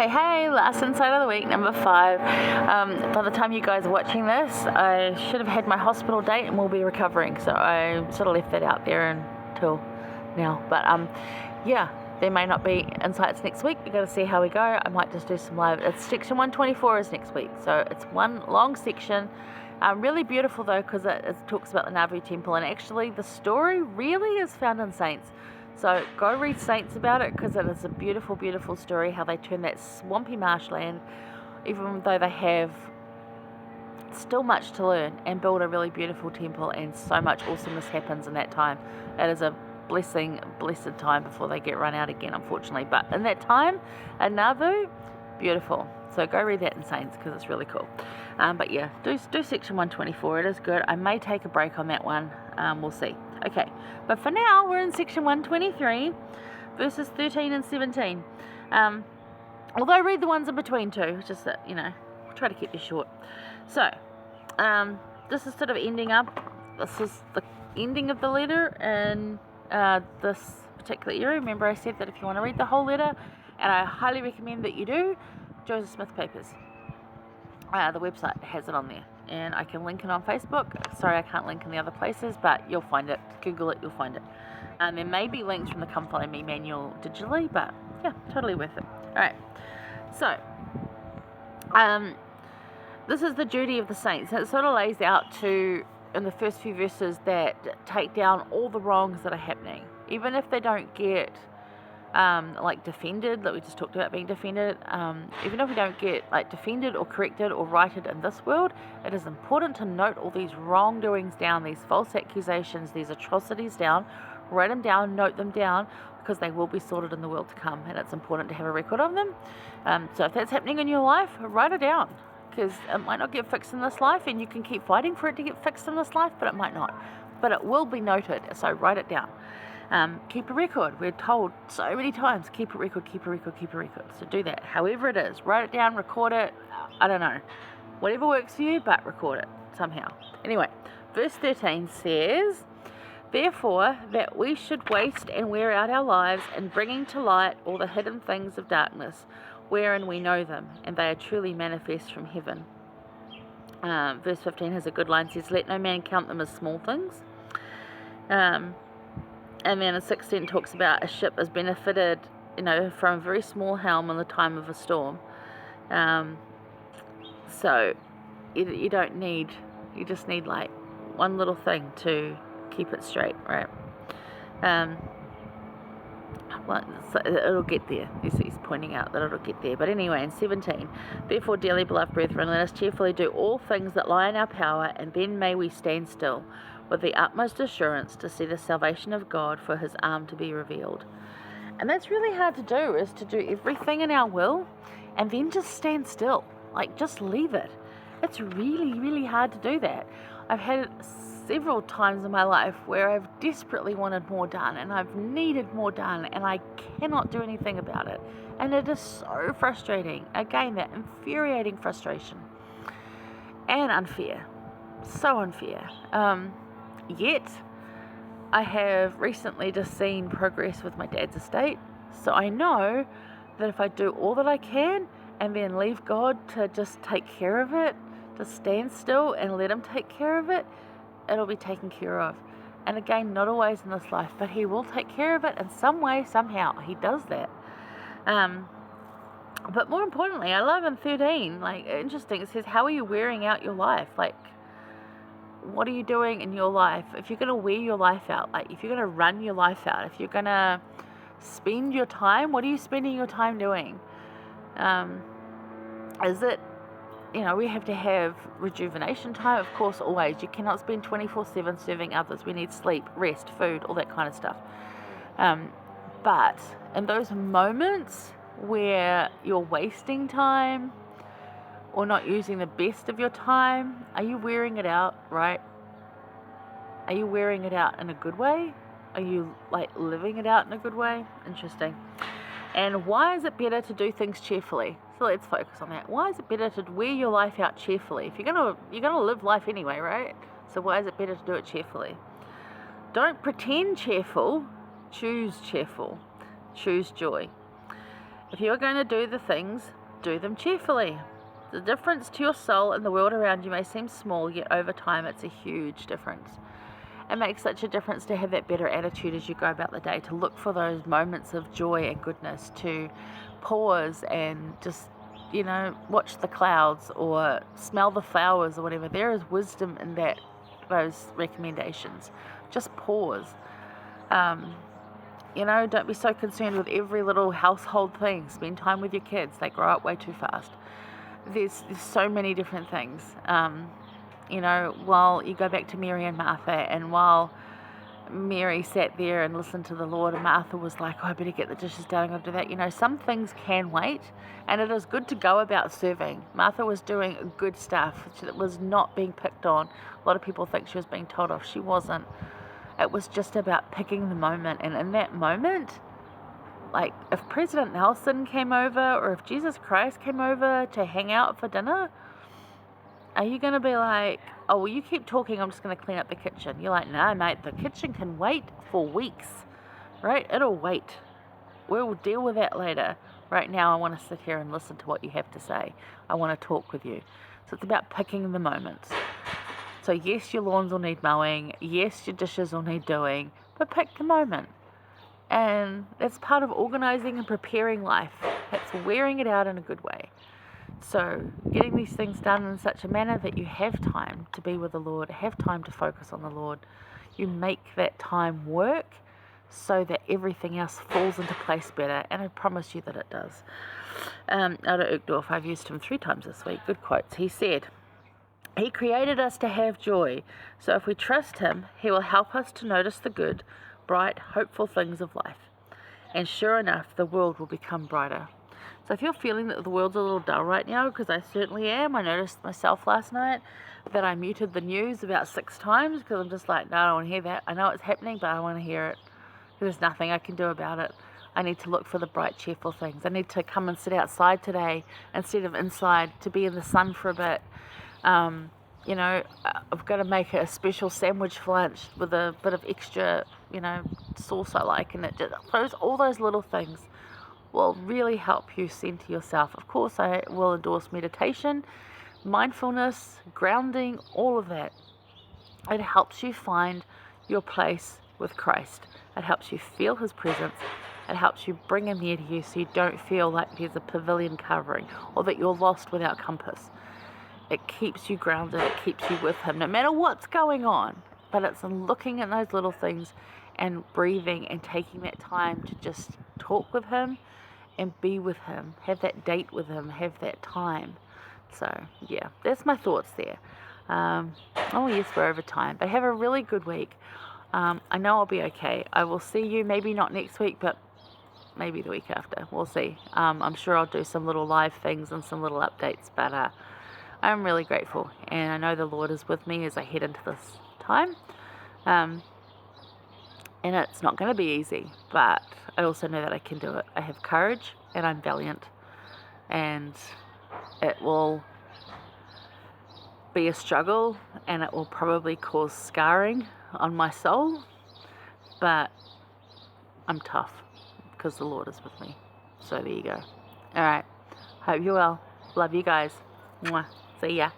Hey, last insight of the week, number 5. By the time you guys are watching this, I should have had my hospital date and will be recovering, so I sort of left that out there until now. But yeah, there may not be insights next week. We've got to see how we go. I might just do some live. It's section 124 is next week, so it's one long section. Really beautiful though, because it talks about the Nauvoo temple, and actually the story really is found in Saints. So go read Saints about it, because it is a beautiful, beautiful story, how they turn that swampy marshland, even though they have still much to learn, and build a really beautiful temple, and so much awesomeness happens in that time. It is a blessed time before they get run out again, unfortunately. But in that time, at Nauvoo, beautiful. So go read that in Saints, because it's really cool. But yeah, do section 124. It is good. I may take a break on that one. We'll see. Okay, but for now, we're in section 123, verses 13 and 17. Although read the ones in between too, just that, we'll try to keep this short. So, this is sort of ending up. This is the ending of the letter in this particular area. Remember, I said that if you want to read the whole letter, and I highly recommend that you do, Joseph Smith Papers. The website has it on there, and I can link it on Facebook. Sorry, I can't link in the other places, but you'll find it. Google it, you'll find it. There may be links from the Come Follow Me manual digitally, but yeah, totally worth it. Alright, so this is the duty of the saints. And it sort of lays out in the first few verses, that take down all the wrongs that are happening, even if they don't get defended, like we just talked about being defended. Even if we don't get defended or corrected or righted in this world, it is important to note all these wrongdoings down, these false accusations, these atrocities down, write them down, note them down, because they will be sorted in the world to come, and it's important to have a record of them. So if that's happening in your life, write it down, because it might not get fixed in this life, and you can keep fighting for it to get fixed in this life, but it might not. But it will be noted, so write it down. Keep a record. We're told so many times, keep a record, keep a record, keep a record. So do that. However it is, write it down, record it. I don't know. Whatever works for you, but record it somehow. Anyway, verse 13 says, "Therefore, that we should waste and wear out our lives in bringing to light all the hidden things of darkness, wherein we know them, and they are truly manifest from heaven." Verse 15 has a good line, says, "Let no man count them as small things." And then in 16 talks about a ship is benefited, from a very small helm in the time of a storm. So you just need one little thing to keep it straight, right? Well, it'll get there. He's pointing out that it'll get there. But anyway, in 17, "Therefore, dearly beloved brethren, let us cheerfully do all things that lie in our power, and then may we stand still, with the utmost assurance, to see the salvation of God for his arm to be revealed." And that's really hard to do, is to do everything in our will and then just stand still. Just leave it. It's really, really hard to do that. I've had it several times in my life where I've desperately wanted more done, and I've needed more done, and I cannot do anything about it. And it is so frustrating. Again, that infuriating frustration. And unfair. So unfair. Yet, I have recently just seen progress with my dad's estate, so I know that if I do all that I can and then leave God to just take care of it, to stand still and let him take care of it, it'll be taken care of. And again, not always in this life, but he will take care of it in some way, somehow. He does that. But more importantly, I love in 13, interesting, it says, "How are you wearing out your life?" What are you doing in your life? If you're going to wear your life out, if you're going to run your life out, if you're going to spend your time, what are you spending your time doing? Is it, we have to have rejuvenation time, of course, always. You cannot spend 24/7 serving others. We need sleep, rest, food, all that kind of stuff. But in those moments where you're wasting time, or not using the best of your time, are you wearing it out, right? Are you wearing it out in a good way? Are you living it out in a good way? Interesting. And why is it better to do things cheerfully? So let's focus on that. Why is it better to wear your life out cheerfully? If you're gonna live life anyway, right? So why is it better to do it cheerfully? Don't pretend cheerful, choose cheerful, choose joy. If you are going to do the things, do them cheerfully. The difference to your soul and the world around you may seem small, yet over time it's a huge difference. It makes such a difference to have that better attitude as you go about the day, to look for those moments of joy and goodness, to pause and just, watch the clouds or smell the flowers or whatever. There is wisdom in those recommendations. Just pause. Don't be so concerned with every little household thing. Spend time with your kids. They grow up way too fast. There's so many different things. While you go back to Mary and Martha, and while Mary sat there and listened to the Lord, and Martha was like, I better get the dishes done, I've got to do that. Some things can wait, and it is good to go about serving. Martha was doing good stuff. She was not being picked on. A lot of people think she was being told off. She wasn't. It was just about picking the moment, and in that moment, like if President Nelson came over or if Jesus Christ came over to hang out for dinner, are you going to be like, oh, well, you keep talking, I'm just going to clean up the kitchen? You're like, no, mate, the kitchen can wait for weeks, right? It'll wait. We'll deal with that later. Right now, I want to sit here and listen to what you have to say. I want to talk with you. So it's about picking the moments. So yes, your lawns will need mowing. Yes, your dishes will need doing. But pick the moment. And that's part of organizing and preparing life. It's wearing it out in a good way. So getting these things done in such a manner that you have time to be with the Lord, have time to focus on the Lord. You make that time work so that everything else falls into place better, and I promise you that it does. Elder Uchtdorf, I've used him 3 times this week. Good quotes. He said, He created us to have joy, so if we trust Him, He will help us to notice the good, bright, hopeful things of life. And sure enough, the world will become brighter. So if you're feeling that the world's a little dull right now, because I certainly am, I noticed myself last night that I muted the news about 6 times because I'm just like, no, I don't want to hear that. I know it's happening, but I don't want to hear it. There's nothing I can do about it. I need to look for the bright, cheerful things. I need to come and sit outside today instead of inside, to be in the sun for a bit. I've got to make a special sandwich for lunch with a bit of extra, sauce I like, and it just all those little things will really help you center yourself. Of course, I will endorse meditation, mindfulness, grounding, all of that. It helps you find your place with Christ. It helps you feel His presence. It helps you bring Him near to you so you don't feel like there's a pavilion covering or that you're lost without compass. It keeps you grounded. It keeps you with Him no matter what's going on. But it's in looking at those little things and breathing and taking that time to just talk with Him and be with Him, have that date with Him, have that time. So yeah, that's my thoughts there. Yes, we're over time, but have a really good week. I know I'll be okay. I will see you, maybe not next week, but maybe the week after. We'll see. I'm sure I'll do some little live things and some little updates, but I'm really grateful, and I know the Lord is with me as I head into this time. And it's not going to be easy, but I also know that I can do it. I have courage, and I'm valiant, and it will be a struggle, and it will probably cause scarring on my soul, but I'm tough because the Lord is with me. So there you go. All right. Hope you're well. Love you guys. Mwah. See ya.